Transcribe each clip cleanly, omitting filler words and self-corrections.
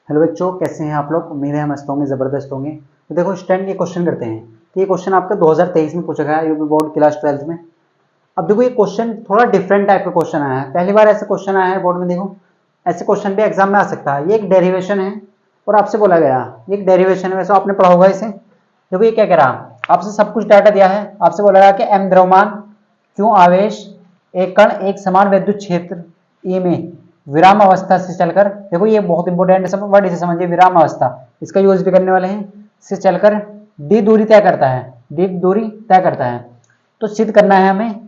Hello बच्चों, कैसे हैं आप लोग। उम्मीद है मस्त होंगे, ज़बरदस्त होंगे। तो देखो स्टूडेंट, ये क्वेश्चन करते हैं। तो ये क्वेश्चन आपका 2023 में पूछा गया है यूपी बोर्ड क्लास 12th में। अब देखो ये क्वेश्चन थोड़ा डिफरेंट टाइप का क्वेश्चन आया है, पहली बार ऐसा क्वेश्चन आया है बोर्ड में। देखो ऐसे क्वेश्चन भी एग्जाम में आ सकता है। ये एक डेरिवेशन है और आपसे बोला गया ये एक डेरिवेशन है, वैसे आपने पढ़ा होगा इसे। देखो ये क्या कह रहा, आपसे सब कुछ डाटा दिया है, आपसे बोला गया कि एम द्रव्यमान क्यों आवेश एक कण एक समान विद्युत क्षेत्र ई में विराम अवस्था से चलकर, देखो ये बहुत इंपॉर्टेंट वर्ड, इसे समझिए, विराम अवस्था, इसका यूज भी करने वाले हैं, से चलकर डी दूरी तय करता है, डी दूरी तय करता है। तो सिद्ध करना है हमें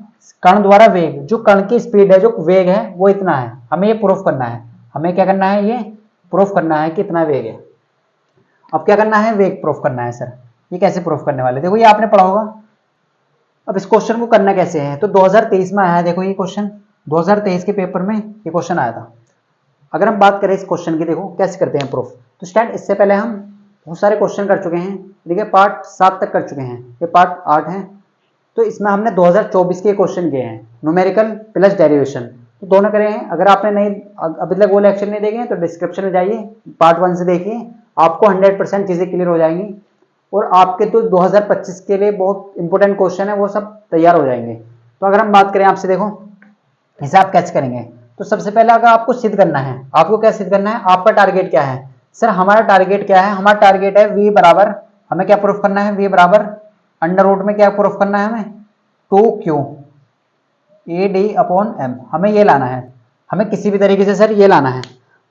कण द्वारा वेग, जो कण की स्पीड है, जो वेग है वो इतना है, हमें ये प्रूफ करना है। हमें क्या करना है, ये प्रूफ करना है कि इतना वेग है। अब क्या करना है, वेग प्रूफ करना है। सर ये कैसे प्रूफ करने वाले, देखो ये आपने पढ़ा होगा। अब इस क्वेश्चन को करना कैसे है, तो 2023 में आया है। देखो ये क्वेश्चन 2023 के पेपर में ये क्वेश्चन आया था। अगर हम बात करें इस क्वेश्चन की, देखो कैसे करते हैं प्रूफ। तो स्टूडेंट, इससे पहले हम बहुत सारे क्वेश्चन कर चुके हैं, देखिए पार्ट 7 तक कर चुके हैं, ये पार्ट 8 है। तो इसमें हमने 2024 के क्वेश्चन किए हैं, न्यूमेरिकल प्लस डेरिवेशन, तो दोनों करे हैं। अगर आपने नहीं अभी तक वो लेक्चर नहीं देखे तो डिस्क्रिप्शन में जाइए, पार्ट 1 से देखिए, आपको 100% चीजें क्लियर हो जाएंगी। और आपके तो 2025 के लिए बहुत इंपॉर्टेंट क्वेश्चन है, वो सब तैयार हो जाएंगे। तो अगर हम बात करें आपसे, देखो हिसाब कैसे करेंगे। तो सबसे पहले अगर आपको सिद्ध करना है, आपको क्या सिद्ध करना है, आपका टारगेट क्या है। सर हमारा टारगेट क्या है, हमारा टारगेट है v बराबर, हमें क्या प्रूफ करना है, v बराबर अंडर रूट में क्या प्रूफ करना है, हमें 2q ad अपॉन m, हमें ये लाना है। हमें किसी भी तरीके से सर ये लाना है।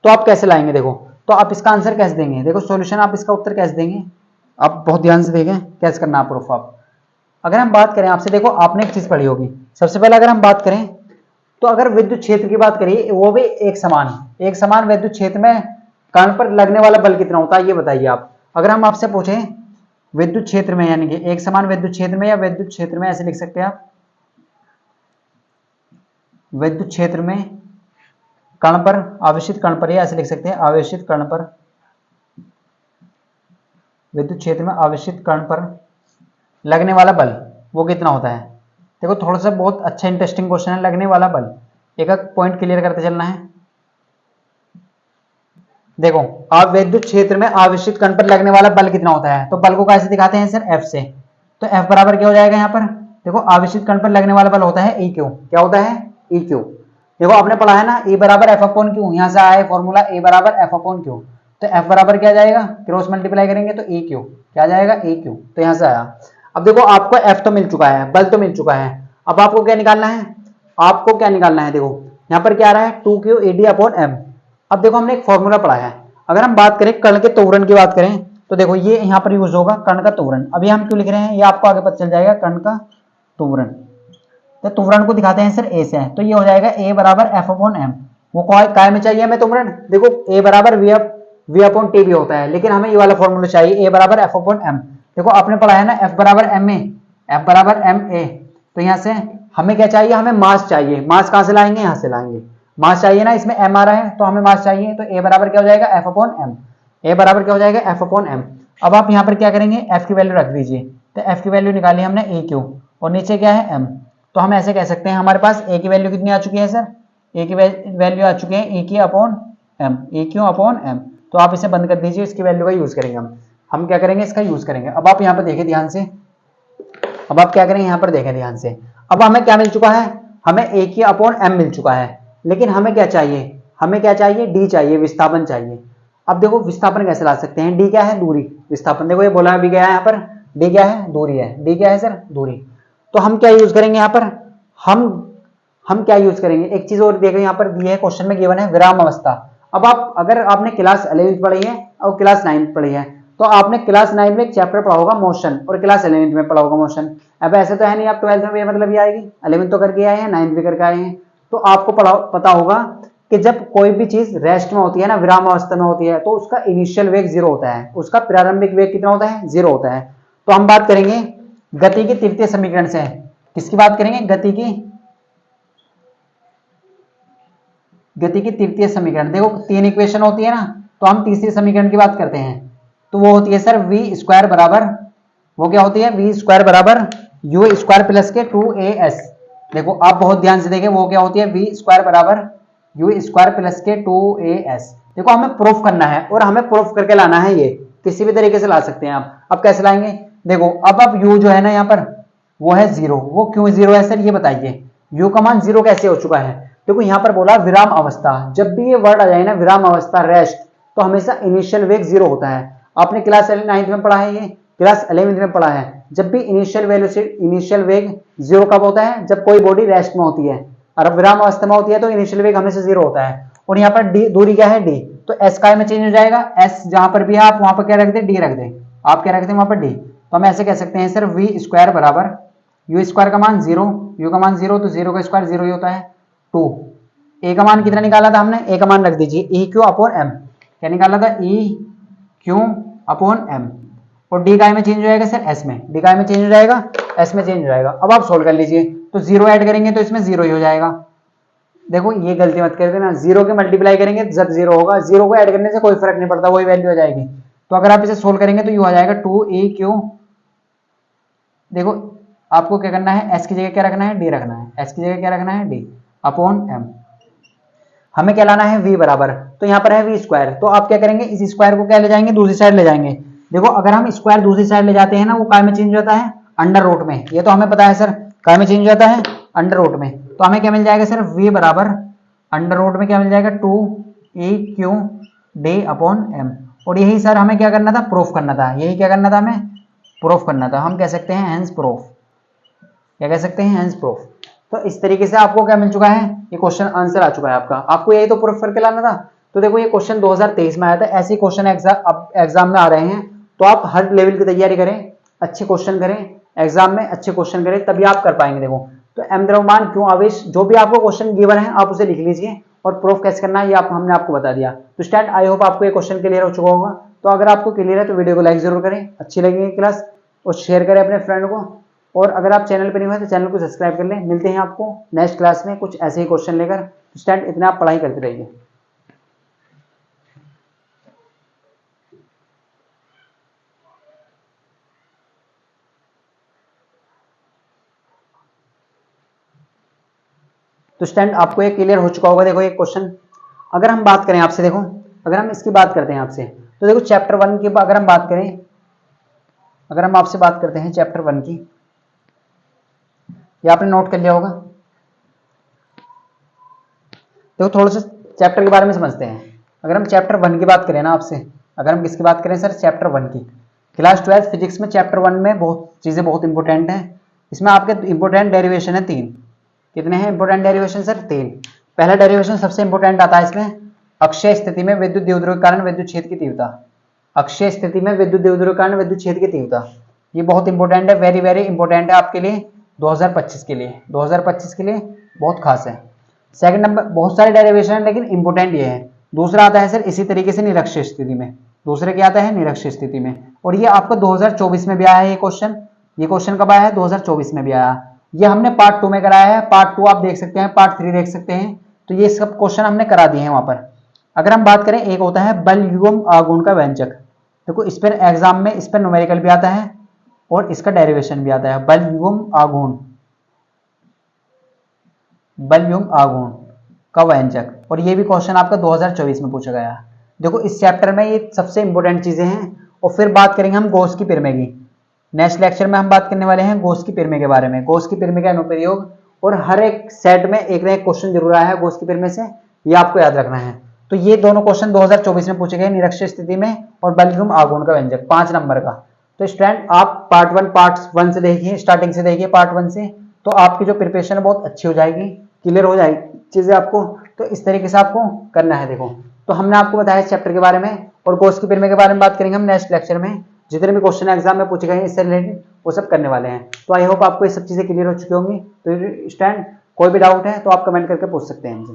तो आप कैसे लाएंगे, देखो तो आप इसका आंसर कैसे देंगे, देखो सॉल्यूशन, आप इसका उत्तर कैसे देंगे, आप बहुत ध्यान से देखें कैसे करना प्रूफ। आप अगर हम बात करें आपसे, देखो आपने एक चीज पढ़ी होगी। सबसे पहले अगर हम बात करें, तो अगर विद्युत क्षेत्र की बात करिए, वो भी एक समान विद्युत क्षेत्र में कण पर लगने वाला बल कितना होता है, ये बताइए आप। अगर हम आपसे पूछें विद्युत क्षेत्र में, यानी कि एक समान विद्युत क्षेत्र में, या विद्युत क्षेत्र में ऐसे लिख सकते हैं आप, विद्युत क्षेत्र में कण पर, आवेशित कण पर, या ऐसे लिख सकते हैं आवेशित कण पर, विद्युत क्षेत्र में आवेशित कण पर लगने वाला बल वो कितना होता है। देखो थोड़ा सा बहुत अच्छा इंटरेस्टिंग क्वेश्चन है, लगने वाला बल, एक एक पॉइंट क्लियर करते चलना है। देखो आप विद्युत क्षेत्र में आवेशित कण पर लगने वाला बल कितना होता है, तो बल को कैसे दिखाते हैं सर, F से। तो F बराबर क्या हो जाएगा यहाँ पर, देखो आवेशित कण पर लगने वाला बल होता है EQ, क्या होता है EQ। देखो आपने पढ़ा है ना, E बराबर F अपॉन Q, यहाँ से आया है फॉर्मूला E बराबर F अपॉन Q। तो F बराबर क्या जाएगा, क्रॉस मल्टीप्लाई करेंगे तो EQ क्या जाएगा, EQ, तो यहाँ से आया। अब देखो आपको F तो मिल चुका है, बल तो मिल चुका है, अब आपको क्या निकालना है, आपको क्या निकालना है। देखो यहाँ पर क्या आ रहा है, 2Q AD अपॉन M। अब देखो हमने एक फॉर्मूला पढ़ा है, अगर हम बात करें कण के त्वरण की बात करें, तो देखो ये यहाँ पर यूज होगा कण का त्वरण। अभी हम क्यों लिख रहे हैं, ये आपको आगे पता चल जाएगा, कण का त्वरण। तो त्वरण को दिखाते हैं सर ए से, तो ये हो जाएगा ए बराबर एफ अपॉन एम। वो काय में चाहिए हमें त्वरण, देखो ए बराबर वी अपॉन टी भी होता है, लेकिन हमें ये वाला फॉर्मूला चाहिए, ए बराबर एफ अपॉन एम। देखो आपने पढ़ा है ना, एफ बराबर एम ए, एफ बराबर एम ए। तो यहाँ से हमें क्या चाहिए, हमें मास चाहिए। मास कहाँ से लाएंगे, यहाँ से लाएंगे, मास चाहिए ना, इसमें एम आ रहा है तो हमें मास चाहिए। तो ए बराबर क्या हो जाएगा, एफ अपॉन एम, ए बराबर क्या हो जाएगा, एफ अपॉन एम। अब आप यहाँ पर क्या करेंगे, एफ की वैल्यू रख दीजिए। तो एफ की वैल्यू निकाली हमने ए क्यू, और नीचे क्या है एम। तो हम ऐसे कह सकते हैं हमारे पास ए की वैल्यू कितनी आ चुकी है सर, ए की वैल्यू आ चुकी है ए की अपॉन एम, ए क्यू अपॉन एम। तो आप इसे बंद कर दीजिए, इसकी वैल्यू का यूज करेंगे हम क्या करेंगे, इसका यूज करेंगे। अब आप यहाँ पर देखिए ध्यान से, अब आप क्या करेंगे, यहाँ पर देखें ध्यान से। अब हमें क्या मिल चुका है, हमें ए की अपॉन एम मिल चुका है, लेकिन हमें क्या चाहिए, हमें क्या चाहिए, डी चाहिए, विस्थापन चाहिए। अब देखो विस्थापन कैसे ला सकते हैं, डी क्या है, दूरी, विस्थापन देखो ये बोला भी गया है यहाँ पर, डी क्या है, दूरी है, डी क्या है सर, दूरी। तो हम क्या यूज करेंगे यहाँ पर, हम क्या यूज करेंगे, एक चीज और देखो यहाँ पर दी है, क्वेश्चन में गिवन है विराम अवस्था। अब आप अगर आपने क्लास 11th पढ़ी है और क्लास 9th पढ़ी है, तो आपने क्लास 9 में एक चैप्टर पढ़ा होगा मोशन, और क्लास 11th में पढ़ा होगा मोशन। अब ऐसे तो है नहीं आप 12th में मतलब ये आएगी, 11th तो करके आए हैं, 9th भी करके आए हैं, तो आपको पता होगा कि जब कोई भी चीज रेस्ट में होती है ना, विराम अवस्था में होती है, तो उसका इनिशियल वेग 0 होता है, उसका प्रारंभिक वेग कितना होता है, 0 होता है। तो हम बात करेंगे गति की तृतीय समीकरण से, किसकी बात करेंगे, गति की तृतीय समीकरण। देखो 3 इक्वेशन होती है ना, तो हम तीसरी समीकरण की बात करते हैं, तो वो होती है सर v स्क्वायर बराबर, वो क्या होती है, v स्क्वायर बराबर u स्क्वायर प्लस के 2as। देखो आप बहुत ध्यान से देखें, वो क्या होती है, v स्क्वायर बराबर u स्क्वायर प्लस के 2as। देखो हमें प्रूफ करना है और हमें प्रूफ करके लाना है, ये किसी भी तरीके से ला सकते हैं आप। अब कैसे लाएंगे, देखो अब u जो है ना यहाँ पर वो है 0, वो क्यों 0 है सर ये बताइए, u का मान 0 कैसे हो चुका है। देखो यहाँ पर बोला विराम अवस्था, जब भी ये वर्ड आ जाए ना विराम अवस्था रेस्ट, तो हमेशा इनिशियल वेग 0 होता है। आपने क्लास 9th में पढ़ा है, ये क्लास 11th में पढ़ा है। जब भी इनिशियल वेग 0 कब होता है, जब कोई बॉडी रेस्ट में होती है, और अब विराम अवस्था में होती है तो इनिशियल वेग हमेशा 0 होता है। और यहाँ पर डी दूरी क्या है, डी, तो एस काय में चेंज हो जाएगा, एस जहां पर भी है आप वहां पर क्या रख दे, डी रख दे, आप क्या रख दे वहां पर डी। तो हम ऐसे कह सकते हैं सर वी स्क्वायर बराबर यू स्क्वायर का मान 0, यू का मान 0, तो 0 का स्क्वायर 0 ही होता है 2। ए का मान कितना निकाला था हमने, ए का मान रख दीजिए ई क्यू अपॉन एम, क्या निकाला था ई क्यू अपॉन एम। और डी काय में चेंज हो जाएगा सर एस में, डी काय में चेंज हो जाएगा एस में चेंज हो जाएगा। अब आप सोल्व कर लीजिए, तो 0 ऐड करेंगे तो इसमें 0 ही हो जाएगा। देखो ये गलती मत कर देना, 0 के मल्टीप्लाई करेंगे जब 0 होगा, 0 को ऐड करने से कोई फर्क नहीं पड़ता, वही वैल्यू आ जाएगी। तो अगर आप इसे सोल्व करेंगे तो यू आ जाएगा 2e क्यू, देखो आपको क्या करना है, s की जगह क्या रखना है, d रखना है, s की जगह क्या रखना है, d अपॉन m। हमें क्या लाना है v बराबर, तो यहाँ पर है v स्क्वायर, तो आप क्या करेंगे इस स्क्वायर को क्या ले जाएंगे, दूसरी साइड ले जाएंगे। देखो अगर हम स्क्वायर दूसरी साइड ले जाते हैं ना, वो काय में चेंज होता है, अंडर रूट में, ये तो हमें पता है सर, काय में चेंज होता है अंडर रूट में। तो हमें क्या मिल जाएगा सर, v बराबर अंडर रूट में क्या मिल जाएगा 2e Q d upon m। और यही सर हमें क्या करना था, प्रूफ करना था, यही क्या करना था हमें, प्रूफ करना था। हम कह सकते हैं हेंस प्रूफ, क्या कह सकते हैं, हेंस प्रूफ। तो इस तरीके से आपको क्या मिल चुका है, ये क्वेश्चन आंसर आ चुका है आपका। आपको यही तो प्रूफ करके लाना था। तो देखो ये क्वेश्चन 2023 में आया था, ऐसे क्वेश्चन एग्जाम में आ रहे हैं, तो आप हर लेवल की तैयारी करें, अच्छे क्वेश्चन करें, एग्जाम में अच्छे क्वेश्चन करें, तभी आप कर पाएंगे। देखो तो एम द्रव्यमान क्यों आवेश, जो भी आपको क्वेश्चन गिवन है आप उसे लिख लीजिए, और प्रूफ कैसे करना है ये हमने आपको बता दिया। तो स्टूडेंट आई होप आपको ये क्वेश्चन क्लियर हो चुका होगा। तो अगर आपको क्लियर है तो वीडियो को लाइक जरूर करें, अच्छी लगेगी क्लास, और शेयर करें अपने फ्रेंड को। और अगर आप चैनल पर नहीं हुए तो चैनल को सब्सक्राइब कर लें। मिलते हैं आपको नेक्स्ट क्लास में कुछ ऐसे ही क्वेश्चन लेकर। स्टूडेंट इतना आप पढ़ाई करते रहिए। तो स्टूडेंट आपको ये क्लियर हो चुका होगा। देखो ये क्वेश्चन अगर हम बात करें आपसे, देखो अगर हम इसकी बात करते हैं आपसे, तो देखो चैप्टर 1 की अगर हम बात करें, अगर हम आपसे बात करते हैं चैप्टर 1 की, ये आपने नोट कर लिया होगा। देखो थोड़ा सा चैप्टर के बारे में समझते हैं। अगर हम चैप्टर 1 की बात करें ना आपसे, अगर हम किसकी बात करें सर, चैप्टर 1 की, क्लास 12 फिजिक्स में चैप्टर 1 में बहुत चीजें बहुत इंपॉर्टेंट है। इसमें आपके इंपॉर्टेंट डेरिवेशन है 3। कितने हैं इंपॉर्टेंट डेरिवेशन सर, 3। पहला डेरिवेशन सबसे इंपॉर्टेंट आता है इसमें, अक्षय स्थिति में विद्युत द्विध्रुव के कारण विद्युत क्षेत्र की तीव्रता। अक्षय स्थिति में विद्युत द्विध्रुव के कारण विद्युत क्षेत्र की तीव्रता, ये बहुत इंपॉर्टेंट है, वेरी वेरी इंपॉर्टेंट है आपके लिए 2025 के लिए, 2025 के लिए बहुत खास है। सेकंड नंबर, बहुत सारे डेरिवेशन है लेकिन इंपॉर्टेंट ये है। दूसरा आता है सर इसी तरीके से निरक्षीय स्थिति में, दूसरे क्या आता है निरक्षीय स्थिति में, और ये आपको 2024 में भी आया है ये क्वेश्चन। ये क्वेश्चन कब आया है, 2024 में भी आया। ये हमने पार्ट 2 में कराया है, पार्ट 2 आप देख सकते हैं, पार्ट 3 देख सकते हैं। तो ये सब क्वेश्चन हमने करा दिए हैं वहां पर। अगर हम बात करें, एक होता है बल एवं आघूर्ण का व्यंजक। देखो इस पर एग्जाम में इस पर न्यूमेरिकल भी आता है और इसका डेरिवेशन भी आता है, बल एवं आघूर्ण, बल एवं आघूर्ण का व्यंजक। और ये भी क्वेश्चन आपका 2024 में पूछा गया। देखो इस चैप्टर में ये सबसे इंपॉर्टेंट चीजें हैं। और फिर बात करेंगे हम गॉस की प्रमेय की। नेक्स्ट लेक्चर में हम बात करने वाले हैं गॉस की प्रमेय के बारे में, गॉस की प्रमेय का अनुप्रयोग। और हर एक सेट में एक ना एक क्वेश्चन जरूर आया है गॉस की प्रमेय से, ये आपको याद रखना है। तो ये दोनों क्वेश्चन 2024 में पूछे गए, निरक्षीय स्थिति में और बल एवं आघूर्ण का व्यंजक, 5 नंबर का। तो स्टूडेंट आप पार्ट 1 से देखिए, स्टार्टिंग से देखिए पार्ट 1 से, तो आपकी जो प्रिपरेशन है बहुत अच्छी हो जाएगी, क्लियर हो जाएगी चीजें आपको। तो इस तरीके से आपको करना है। देखो तो हमने आपको बताया चैप्टर के बारे में, और गॉस की प्रमेय के बारे में बात करेंगे हम नेक्स्ट लेक्चर में। जितने भी क्वेश्चन एग्जाम में पूछे गए हैं इससे रिलेटेड वो सब करने वाले हैं। तो आई होप आपको ये सब चीजें क्लियर हो चुकी होंगी। तो स्टूडेंट कोई भी डाउट है तो आप कमेंट करके पूछ सकते हैं हमसे।